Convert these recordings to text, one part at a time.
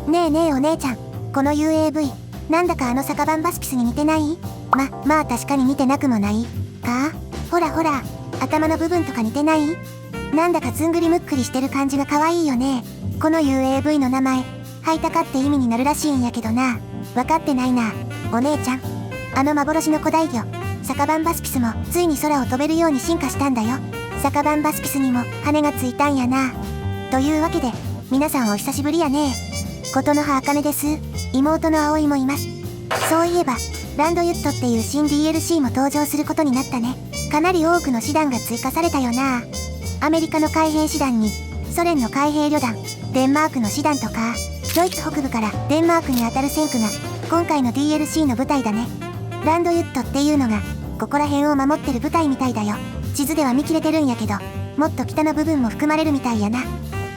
ねえねえお姉ちゃん、この UAV、なんだかあの酒版バスピスに似てない？まあ確かに似てなくもないか？ほらほら、頭の部分とか似てない？なんだかずんぐりむっくりしてる感じが可愛いよね。この UAV の名前、ハイタカって意味になるらしいんやけどな。分かってないな、お姉ちゃん。あの幻の古代魚、酒版バスピスもついに空を飛べるように進化したんだよ。酒版バスピスにも羽がついたんやな。というわけで、皆さんお久しぶりやね。ことの葉あかねです。妹の葵もいます。そういえば、ランドユットっていう新 DLC も登場することになったね。かなり多くの師団が追加されたよな。アメリカの海兵師団に、ソ連の海兵旅団、デンマークの師団とか、ドイツ北部からデンマークに当たる戦区が、今回の DLC の舞台だね。ランドユットっていうのが、ここら辺を守ってる部隊みたいだよ。地図では見切れてるんやけど、もっと北の部分も含まれるみたいやな。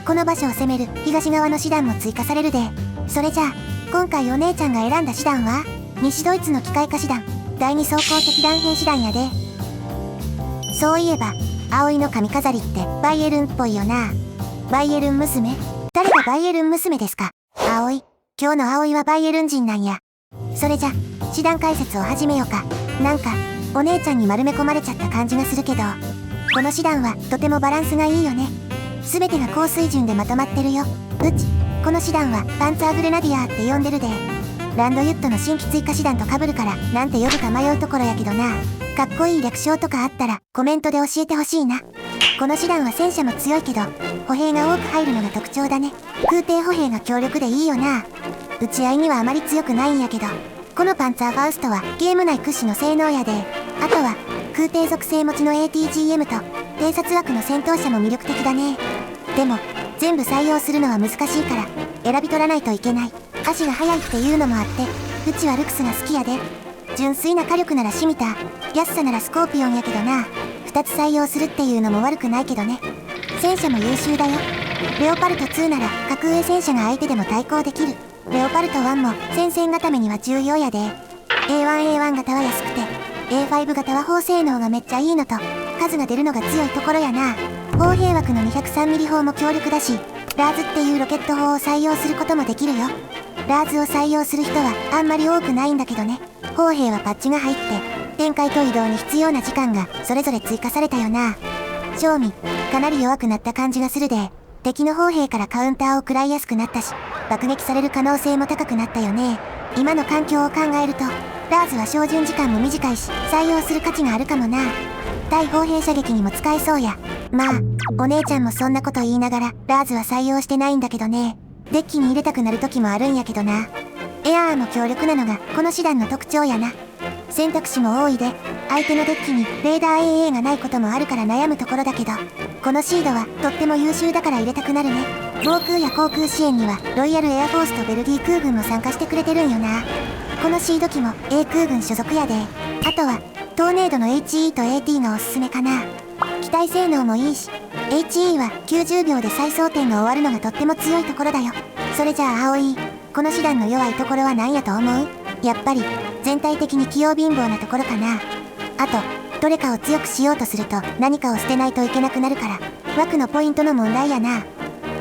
この場所を攻める東側の師団も追加されるで。それじゃあ、今回お姉ちゃんが選んだ師団は、西ドイツの機械化師団、第二装甲敵団兵師団やで。そういえば、葵の髪飾りってバイエルンっぽいよな。バイエルン娘？誰がバイエルン娘ですか？葵。今日の葵はバイエルン人なんや。それじゃ、師団解説を始めようか。なんか、お姉ちゃんに丸め込まれちゃった感じがするけど、この師団はとてもバランスがいいよね。すべてが高水準でまとまってるよ。この師団はパンツァーグレナディアーって呼んでるで。ランドユットの新規追加師団と被るからなんて呼ぶか迷うところやけどな。かっこいい略称とかあったらコメントで教えてほしいな。この師団は戦車も強いけど、歩兵が多く入るのが特徴だね。空挺歩兵が強力でいいよな。打ち合いにはあまり強くないんやけど、このパンツァーファウストはゲーム内屈指の性能やで。あとは空挺属性持ちの ATGM と偵察枠の戦闘車も魅力的だね。でも全部採用するのは難しいから選び取らないといけない。足が速いっていうのもあって、うちはルクスが好きやで。純粋な火力ならシミター、安さならスコーピオンやけどな。2つ採用するっていうのも悪くないけどね。戦車も優秀だよ。レオパルト2なら格上戦車が相手でも対抗できる。レオパルト1も戦線固めには重要やで。A1A1 型は安くて A5 型は砲性能がめっちゃいいのと数が出るのが強いところやな。砲兵枠の 203mm 砲も強力だし、ラーズっていうロケット砲を採用することもできるよ。ラーズを採用する人はあんまり多くないんだけどね。砲兵はパッチが入って展開と移動に必要な時間がそれぞれ追加されたよな。正味かなり弱くなった感じがするで。敵の砲兵からカウンターを食らいやすくなったし、爆撃される可能性も高くなったよね。今の環境を考えるとラーズは照準時間も短いし採用する価値があるかもな。対砲兵射撃にも使えそうや。まあお姉ちゃんもそんなこと言いながらラーズは採用してないんだけどね。デッキに入れたくなる時もあるんやけどな。エアーも強力なのがこの師団の特徴やな。選択肢も多いで、相手のデッキにレーダー AA がないこともあるから悩むところだけど、このシードはとっても優秀だから入れたくなるね。防空や航空支援にはロイヤルエアフォースとベルギー空軍も参加してくれてるんよな。このシード機も A 空軍所属やで。あとはトーネードの HE と AT がおすすめかな。機体性能もいいし、HE は90秒で再装填が終わるのがとっても強いところだよ。それじゃあ葵、この師団の弱いところは何やと思う？やっぱり全体的に器用貧乏なところかな。あとどれかを強くしようとすると何かを捨てないといけなくなるから枠のポイントの問題やな。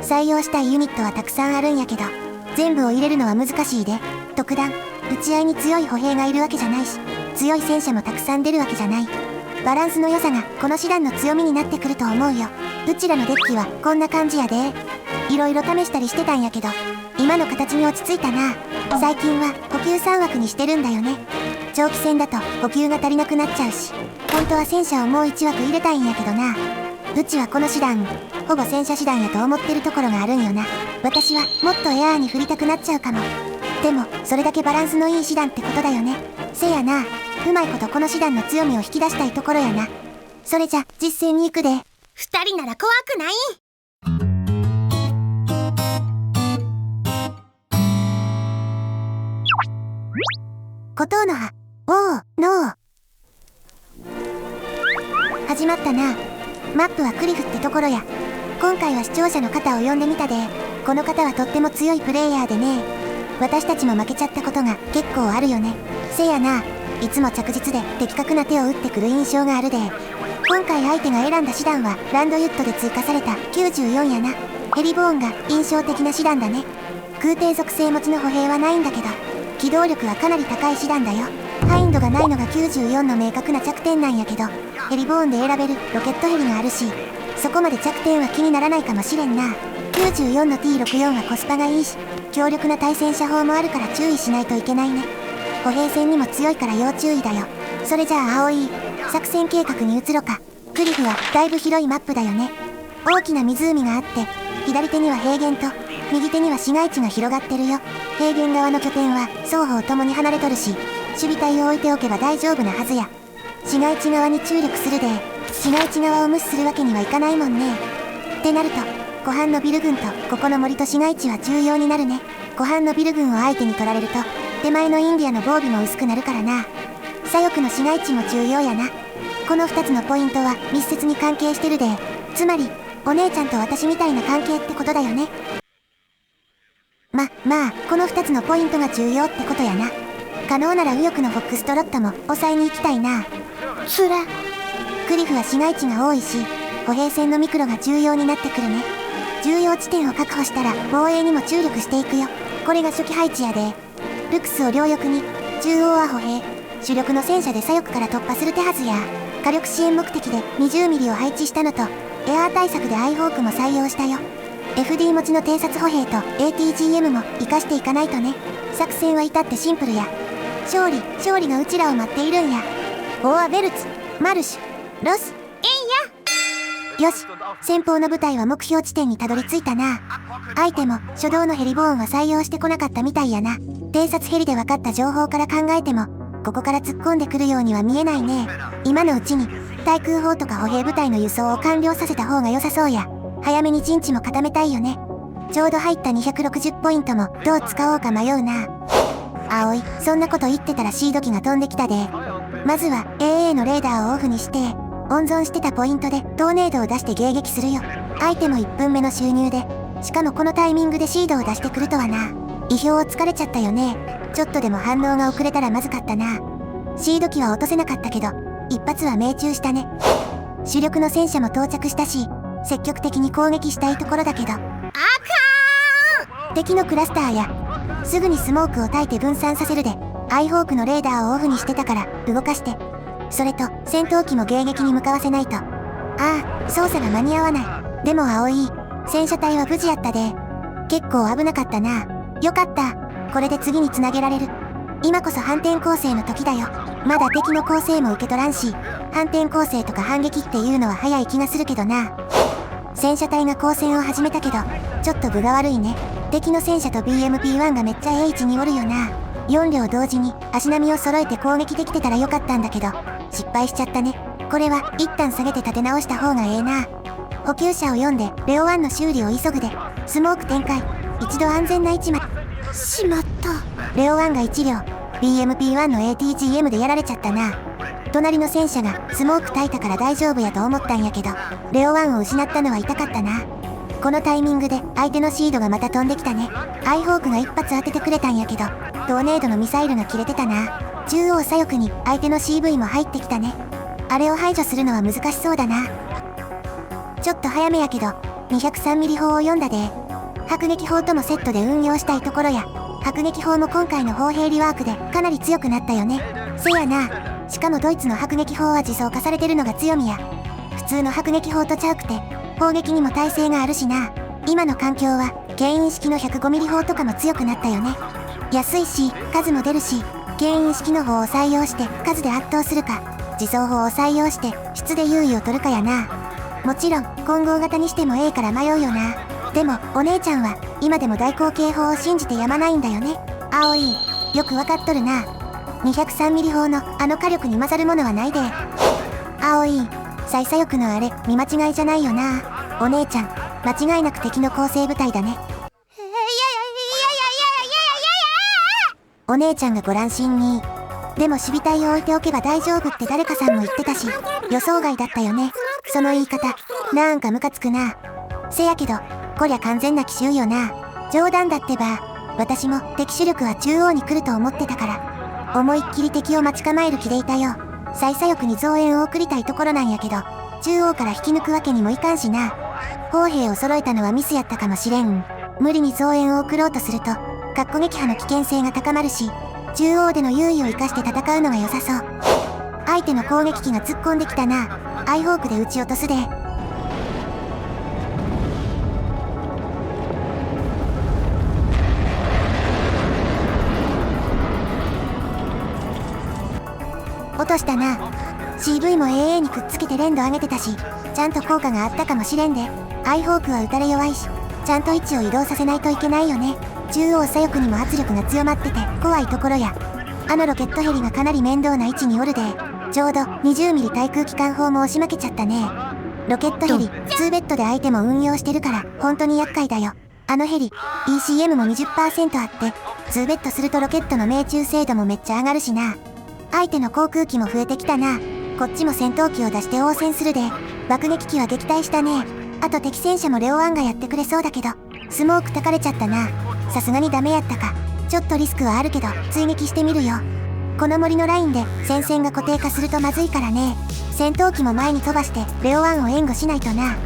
採用したいユニットはたくさんあるんやけど、全部を入れるのは難しいで。特段打ち合いに強い歩兵がいるわけじゃないし、強い戦車もたくさん出るわけじゃない。バランスの良さがこの師団の強みになってくると思うよ。うちらのデッキはこんな感じやで。いろいろ試したりしてたんやけど、今の形に落ち着いたな。最近は補給3枠にしてるんだよね。長期戦だと補給が足りなくなっちゃうし、本当は戦車をもう1枠入れたいんやけどな。うちはこの師団ほぼ戦車師団やと思ってるところがあるんよな。私はもっとエアーに振りたくなっちゃうかも。でもそれだけバランスのいい師団ってことだよね。せやな、うまいことこの師団の強みを引き出したいところやな。それじゃ実践に行くで。2人なら怖くない？孤島の葉、おー、ノー。始まったな。マップはクリフってところや。今回は視聴者の方を呼んでみたで。この方はとっても強いプレイヤーでね。私たちも負けちゃったことが結構あるよね。せやな、いつも着実で的確な手を打ってくる印象があるで。今回相手が選んだ師団はランドユットで追加された94やな。ヘリボーンが印象的な師団だね。空挺属性持ちの歩兵はないんだけど、機動力はかなり高い師団だよ。ハインドがないのが94の明確な弱点なんやけど、ヘリボーンで選べるロケットヘリがあるし、そこまで弱点は気にならないかもしれんな。94の T64 はコスパがいいし、強力な対戦車砲もあるから注意しないといけないね。歩兵戦にも強いから要注意だよ。それじゃあ葵、作戦計画に移ろか。クリフはだいぶ広いマップだよね。大きな湖があって、左手には平原と、右手には市街地が広がってるよ。平原側の拠点は双方ともに離れとるし、守備隊を置いておけば大丈夫なはずや。市街地側に注力するで、市街地側を無視するわけにはいかないもんね。ってなると、湖畔のビル群とここの森と市街地は重要になるね。湖畔のビル群を相手に取られると、手前のインディアの防備も薄くなるからな。左翼の市街地も重要やな。この2つのポイントは密接に関係してるで、つまり、お姉ちゃんと私みたいな関係ってことだよね。まあ、この2つのポイントが重要ってことやな。可能なら右翼のフォックストロットも抑えに行きたいな。クリフは市街地が多いし、歩兵戦のミクロが重要になってくるね。重要地点を確保したら防衛にも注力していくよ。これが初期配置やで。ルクスを両翼に、中央は歩兵、主力の戦車で左翼から突破する手はずや。火力支援目的で20ミリを配置したのと、エアー対策でアイホークも採用したよ。FD 持ちの偵察歩兵と ATGM も活かしていかないとね。作戦は至ってシンプルや。勝利がうちらを待っているんや。ボアベルツ、マルシュ、ロス、よし、先方の部隊は目標地点にたどり着いたな。相手も初動のヘリボーンは採用してこなかったみたいやな。偵察ヘリで分かった情報から考えても、ここから突っ込んでくるようには見えないね。今のうちに、対空砲とか歩兵部隊の輸送を完了させた方が良さそうや。早めに陣地も固めたいよね。ちょうど入った260ポイントもどう使おうか迷うな。葵、そんなこと言ってたらシード機が飛んできたで。まずは AA のレーダーをオフにして、温存してたポイントでトーネードを出して迎撃するよ。相手も1分目の収入で、しかもこのタイミングでシードを出してくるとはな。意表をつかれちゃったよね。ちょっとでも反応が遅れたらまずかったな。シード機は落とせなかったけど、一発は命中したね。主力の戦車も到着したし、積極的に攻撃したいところだけど。敵のクラスターや、すぐにスモークを焚いて分散させるで、アイホークのレーダーをオフにしてたから動かして。それと戦闘機も迎撃に向かわせないと。操作が間に合わない。でも葵、戦車隊は無事やったで。結構危なかったな。よかった。これで次につなげられる。今こそ反転攻勢の時だよ。まだ敵の攻勢も受け取らんし、反転攻勢とか反撃っていうのは早い気がするけどな。戦車隊が交戦を始めたけど、ちょっと分が悪いね。敵の戦車と BMP-1 がめっちゃ位置におるよな。4両同時に足並みを揃えて攻撃できてたらよかったんだけど、失敗しちゃったね。これは一旦下げて立て直した方がええな。補給車を読んでレオ1の修理を急ぐで、スモーク展開。一度安全な位置まで。しまった。レオ1が1両、BMP-1 の ATGM でやられちゃったな。隣の戦車がスモーク焚いたから大丈夫やと思ったんやけど、レオ1を失ったのは痛かったな。このタイミングで相手のシードがまた飛んできたね。アイホークが一発当ててくれたんやけど、トーネードのミサイルが切れてたな。中央左翼に相手の CV も入ってきたね。あれを排除するのは難しそうだな。ちょっと早めやけど、203ミリ砲を読んだで。迫撃砲ともセットで運用したいところや。迫撃砲も今回の砲兵リワークでかなり強くなったよね。せやな。しかもドイツの迫撃砲は自走化されてるのが強みや。普通の迫撃砲とちゃうくて、砲撃にも耐性があるしな。今の環境は、牽引式の105ミリ砲とかも強くなったよね。安いし、数も出るし、牽引式の方を採用して数で圧倒するか、自走砲を採用して質で優位を取るかやな。もちろん、混合型にしてもええから迷うよな。でも、お姉ちゃんは、今でも大口径砲を信じてやまないんだよね。葵、よくわかっとるな。203ミリ砲のあの火力に勝るものはないで。葵、最左翼のあれ、見間違いじゃないよな。お姉ちゃん、間違いなく敵の構成部隊だね。お姉ちゃんがご乱心に。でも守備隊を置いておけば大丈夫って誰かさんも言ってたし、予想外だったよね。その言い方、なんかムカつくな。せやけど、こりゃ完全な奇襲よな。冗談だってば、私も敵主力は中央に来ると思ってたから。思いっきり敵を待ち構える気でいたよ。最左翼に増援を送りたいところなんやけど、中央から引き抜くわけにもいかんしな。砲兵を揃えたのはミスやったかもしれん。無理に増援を送ろうとすると撃破の危険性が高まるし、中央での優位を生かして戦うのが良さそう。相手の攻撃機が突っ込んできたな。アイホークで撃ち落とすで。落としたな。 CV も AA にくっつけて連度上げてたし、ちゃんと効果があったかもしれんで。アイホークは撃たれ弱いし、ちゃんと位置を移動させないといけないよね。中央左翼にも圧力が強まってて怖いところや。あのロケットヘリがかなり面倒な位置におるで。ちょうど 20mm 対空機関砲も押し負けちゃったね。ロケットヘリ2ベッドで相手も運用してるから本当に厄介だよ。あのヘリ ECM も 20% あって、2ベッドするとロケットの命中精度もめっちゃ上がるしな。相手の航空機も増えてきたな。こっちも戦闘機を出して応戦するで。爆撃機は撃退したね。あと敵戦車もレオワンがやってくれそうだけど、スモーク焚かれちゃったな。さすがにダメやったか。ちょっとリスクはあるけど追撃してみるよ。この森のラインで戦線が固定化するとまずいからね。戦闘機も前に飛ばしてレオワンを援護しないとな。はっ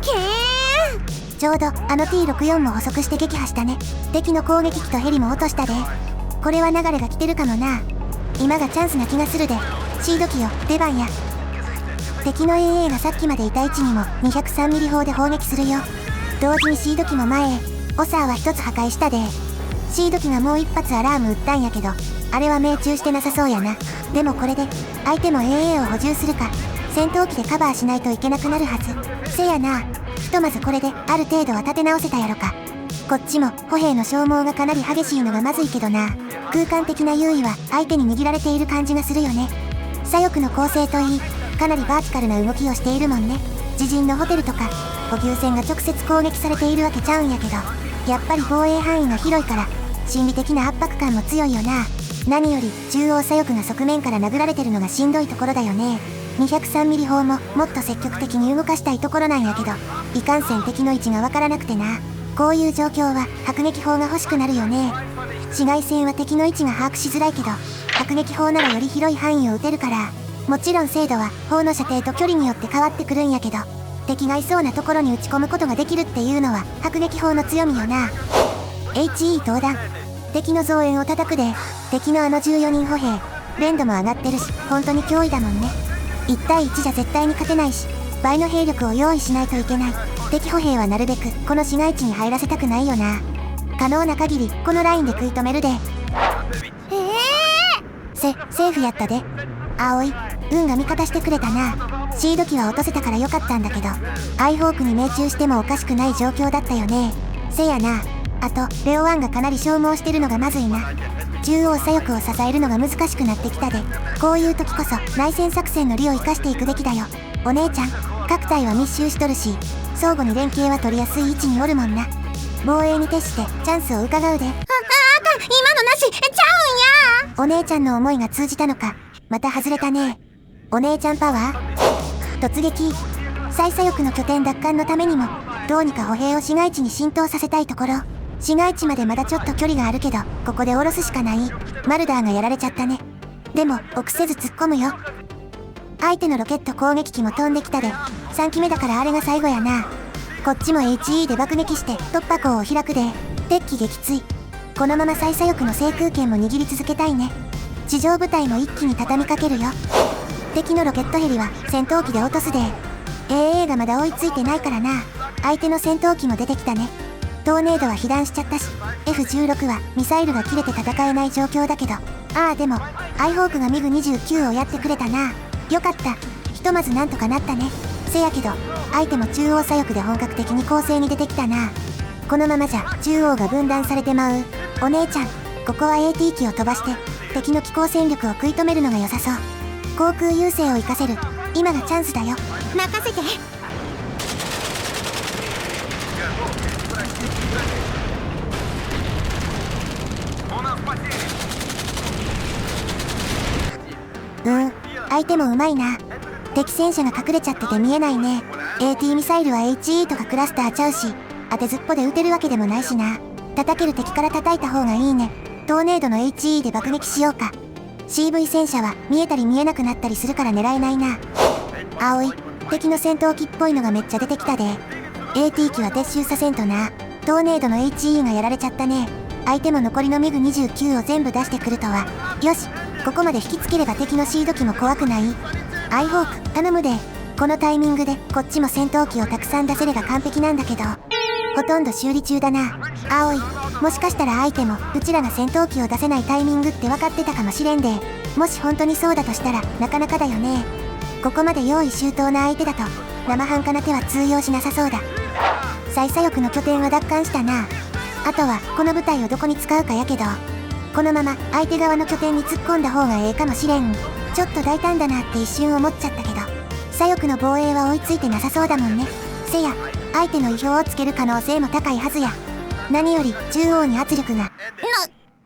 けー。ちょうどあの T64 も捕捉して撃破したね。敵の攻撃機とヘリも落としたで。これは流れが来てるかもな。今がチャンスな気がするで。シード機よ、出番や。敵の AA がさっきまでいた位置にも 203mm 砲で砲撃するよ。同時にシード機も前へ。オサーは一つ破壊したで。シード機がもう一発アラーム撃ったんやけど、あれは命中してなさそうやな。でもこれで相手も AA を補充するか、戦闘機でカバーしないといけなくなるはず。せやな。ひとまずこれである程度は立て直せたやろか。こっちも歩兵の消耗がかなり激しいのがまずいけどな。空間的な優位は相手に握られている感じがするよね。左翼の構成といい、かなりバーティカルな動きをしているもんね。自陣のホテルとか補給線が直接攻撃されているわけちゃうんやけど、やっぱり防衛範囲が広いから心理的な圧迫感も強いよな。何より中央左翼が側面から殴られてるのがしんどいところだよね。203mm砲ももっと積極的に動かしたいところなんやけど、いかんせん敵の位置がわからなくてな。こういう状況は迫撃砲が欲しくなるよね。市街戦は敵の位置が把握しづらいけど、迫撃砲ならより広い範囲を撃てるから。もちろん精度は砲の射程と距離によって変わってくるんやけど、敵がいそうなところに撃ち込むことができるっていうのは迫撃砲の強みよな。 HE 投弾。敵の増援を叩くで。敵のあの14人歩兵連度も上がってるし本当に脅威だもんね。1対1じゃ絶対に勝てないし、倍の兵力を用意しないといけない。敵歩兵はなるべくこの市街地に入らせたくないよな。可能な限りこのラインで食い止めるで。セーフやったで。葵、運が味方してくれたな。シード機は落とせたからよかったんだけど、アイホークに命中してもおかしくない状況だったよね。せやな。あとレオワンがかなり消耗してるのがまずいな。中央左翼を支えるのが難しくなってきたで。こういう時こそ内戦作戦の利を生かしていくべきだよ。お姉ちゃん、各隊は密集しとるし、相互に連携は取りやすい位置におるもんな。防衛に徹してチャンスを伺うで。今のなしちゃうんや。お姉ちゃんの思いが通じたのか。また外れたね。お姉ちゃんパワー突撃。最左翼の拠点奪還のためにもどうにか歩兵を市街地に浸透させたいところ。市街地までまだちょっと距離があるけど、ここで下ろすしかない。マルダーがやられちゃったね。でも臆せず突っ込むよ。相手のロケット攻撃機も飛んできたで。3機目だからあれが最後やな。こっちも HE で爆撃して突破口を開くで。敵機撃墜。このまま最左翼の制空権も握り続けたいね。地上部隊も一気に畳みかけるよ。敵のロケットヘリは戦闘機で落とすで。AA がまだ追いついてないからな。相手の戦闘機も出てきたね。トーネードは被弾しちゃったし、 F16 はミサイルが切れて戦えない状況だけど、でもアイホークが MiG29 をやってくれたな。よかった。ひとまずなんとかなったね。せやけど相手も中央左翼で本格的に攻勢に出てきたな。このままじゃ中央が分断されてまう。お姉ちゃん、ここは AT 機を飛ばして敵の機構戦力を食い止めるのが良さそう。航空優勢を生かせる今がチャンスだよ。任せて。相手もうまいな。敵戦車が隠れちゃってて見えないね。 AT ミサイルは HE とかクラスターちゃうし、当てずっぽで撃てるわけでもないしな。叩ける敵から叩いた方がいいね。トーネードの HE で爆撃しようか。 CV 戦車は見えたり見えなくなったりするから狙えないな。葵、敵の戦闘機っぽいのがめっちゃ出てきたで。AT 機は撤収させんとな。トーネードの HE がやられちゃったね。相手も残りのミグ29を全部出してくるとは。よし、ここまで引きつければ敵のシード機も怖くない？アイホーク、頼むで。このタイミングでこっちも戦闘機をたくさん出せれば完璧なんだけど。ほとんど修理中だな。葵、もしかしたら相手もうちらが戦闘機を出せないタイミングって分かってたかもしれんで。もし本当にそうだとしたらなかなかだよね。ここまで用意周到な相手だと生半可な手は通用しなさそうだ。再左翼の拠点は奪還したな。あとはこの部隊をどこに使うかやけど、このまま相手側の拠点に突っ込んだ方がええかもしれん。ちょっと大胆だなって一瞬思っちゃったけど、左翼の防衛は追いついてなさそうだもんね。せや、相手の意表をつける可能性も高いはずや。何より中央に圧力が。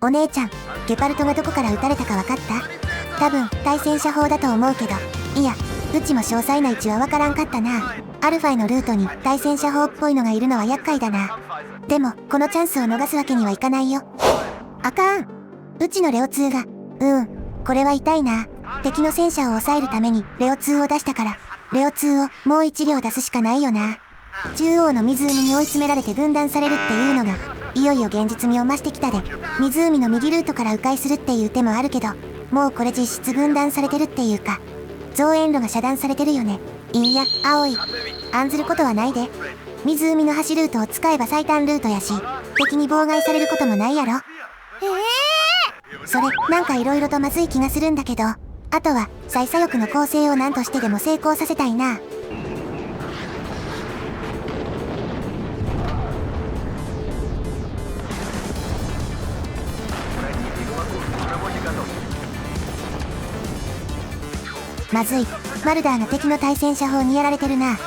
お姉ちゃん、ゲパルトがどこから撃たれたか分かった？多分対戦車砲だと思うけど、いや、うちも詳細な位置は分からんかったな。アルファイのルートに対戦車砲っぽいのがいるのは厄介だな。でもこのチャンスを逃すわけにはいかないよ。あかん、うちのレオ2が。これは痛いな。敵の戦車を抑えるためにレオ2を出したから、レオ2をもう1両出すしかないよな。中央の湖に追い詰められて分断されるっていうのがいよいよ現実味を増してきたで。湖の右ルートから迂回するっていう手もあるけど、もうこれ実質分断されてるっていうか、増援路が遮断されてるよね。いや、葵、案ずることはないで。湖の端ルートを使えば最短ルートやし、敵に妨害されることもないやろ。それ、なんか色々とまずい気がするんだけど、あとは再左翼の攻勢を何としてでも成功させたいな。まずい、マルダーが敵の対戦車砲にやられてるな。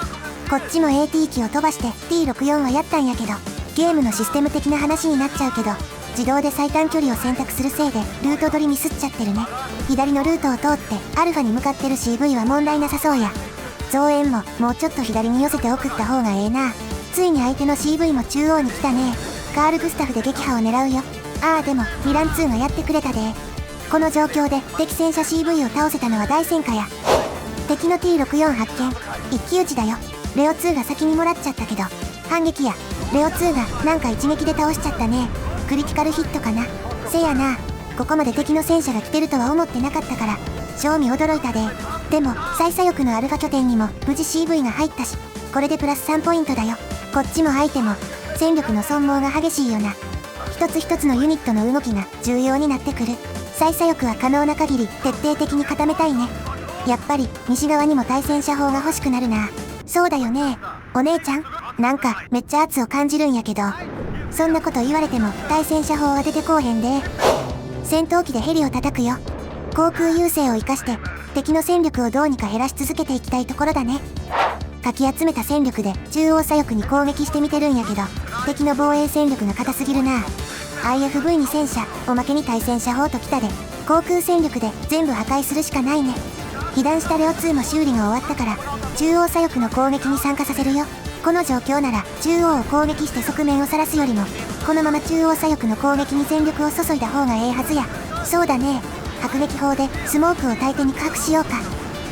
こっちも AT 機を飛ばして T64 はやったんやけど、ゲームのシステム的な話になっちゃうけど、自動で最短距離を選択するせいでルート取りミスっちゃってるね。左のルートを通ってアルファに向かってる CV は問題なさそうや。増援ももうちょっと左に寄せて送った方がええな。ついに相手の CV も中央に来たね。カール・グスタフで撃破を狙うよ。でもミラン2がやってくれたで。この状況で敵戦車 CV を倒せたのは大戦果や。敵の T64 発見、一騎打ちだよ。レオ2が先にもらっちゃったけど反撃や。レオ2がなんか一撃で倒しちゃったね。クリティカルヒットかな。せやな、ここまで敵の戦車が来てるとは思ってなかったから正味驚いたで。でも再左翼のアルファ拠点にも無事 CV が入ったし、これでプラス3ポイントだよ。こっちも相手も戦力の損耗が激しいよな。一つ一つのユニットの動きが重要になってくる。再左翼は可能な限り徹底的に固めたいね。やっぱり西側にも対戦車砲が欲しくなるな。そうだよね、お姉ちゃん。なんかめっちゃ圧を感じるんやけど、そんなこと言われても対戦車砲は出てこうへんで。戦闘機でヘリを叩くよ。航空優勢を生かして敵の戦力をどうにか減らし続けていきたいところだね。かき集めた戦力で中央左翼に攻撃してみてるんやけど、敵の防衛戦力が硬すぎるな。IFV に戦車、おまけに対戦車砲ときたで、航空戦力で全部破壊するしかないね。被弾したレオ2も修理が終わったから中央左翼の攻撃に参加させるよ。この状況なら中央を攻撃して側面を晒すよりも、このまま中央左翼の攻撃に全力を注いだ方がええはずや。そうだね、迫撃砲でスモークを対手に確保しようか。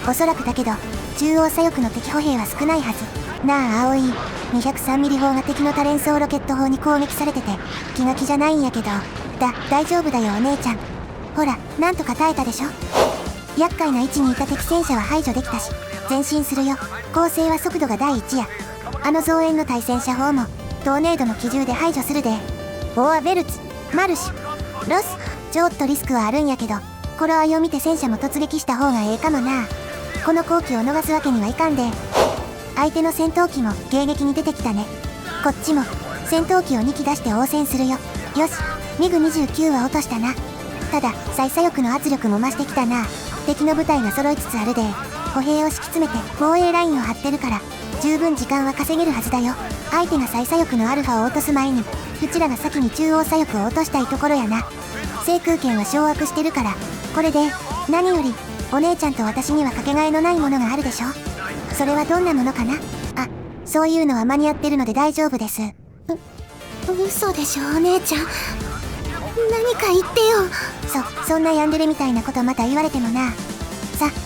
おそらくだけど中央左翼の敵歩兵は少ないはず。なあ葵、203ミリ砲が敵の多連装ロケット砲に攻撃されてて気が気じゃないんやけど、大丈夫だよお姉ちゃん。ほら、なんとか耐えたでしょ。厄介な位置にいた敵戦車は排除できたし前進するよ。攻勢は速度が第一や。あの増援の対戦車砲もトーネードの機銃で排除するで。ボアベルツ、マルシュ、ロス、ちょっとリスクはあるんやけど、頃合いを見て戦車も突撃した方がええかもな。この好機を逃すわけにはいかんで。相手の戦闘機も迎撃に出てきたね。こっちも戦闘機を2機出して応戦するよ。よし、ミグ29は落としたな。ただ再左翼の圧力も増してきたな。敵の部隊が揃いつつあるで、歩兵を敷き詰めて防衛ラインを張ってるから十分時間は稼げるはずだよ。相手が再左翼のアルファを落とす前にうちらが先に中央左翼を落としたいところやな。制空権は掌握してるから、これで何よりお姉ちゃんと私にはかけがえのないものがあるでしょ。それはどんなものかな。そういうのは間に合ってるので大丈夫です。嘘でしょお姉ちゃん。何か言ってよ。そんなヤンデレみたいなことまた言われてもな。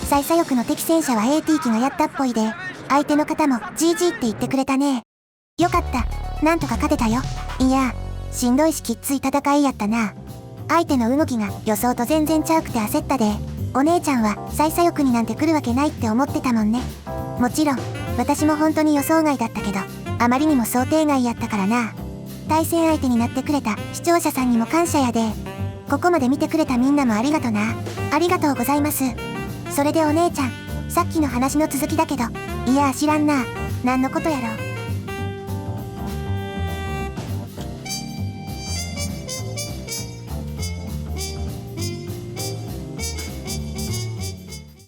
再左翼の敵戦車は AT 機がやったっぽいで、相手の方も GG って言ってくれたね。よかった。なんとか勝てたよ。いや、しんどいしきっつい戦いやったな。相手の動きが予想と全然ちゃうくて焦ったで。お姉ちゃんは幸左翼になんて来るわけないって思ってたもんね。もちろん、私も本当に予想外だったけど、あまりにも想定外やったからな。対戦相手になってくれた視聴者さんにも感謝やで。ここまで見てくれたみんなもありがとな。ありがとうございます。それでお姉ちゃん、さっきの話の続きだけど、いや知らんな。何のことやろ。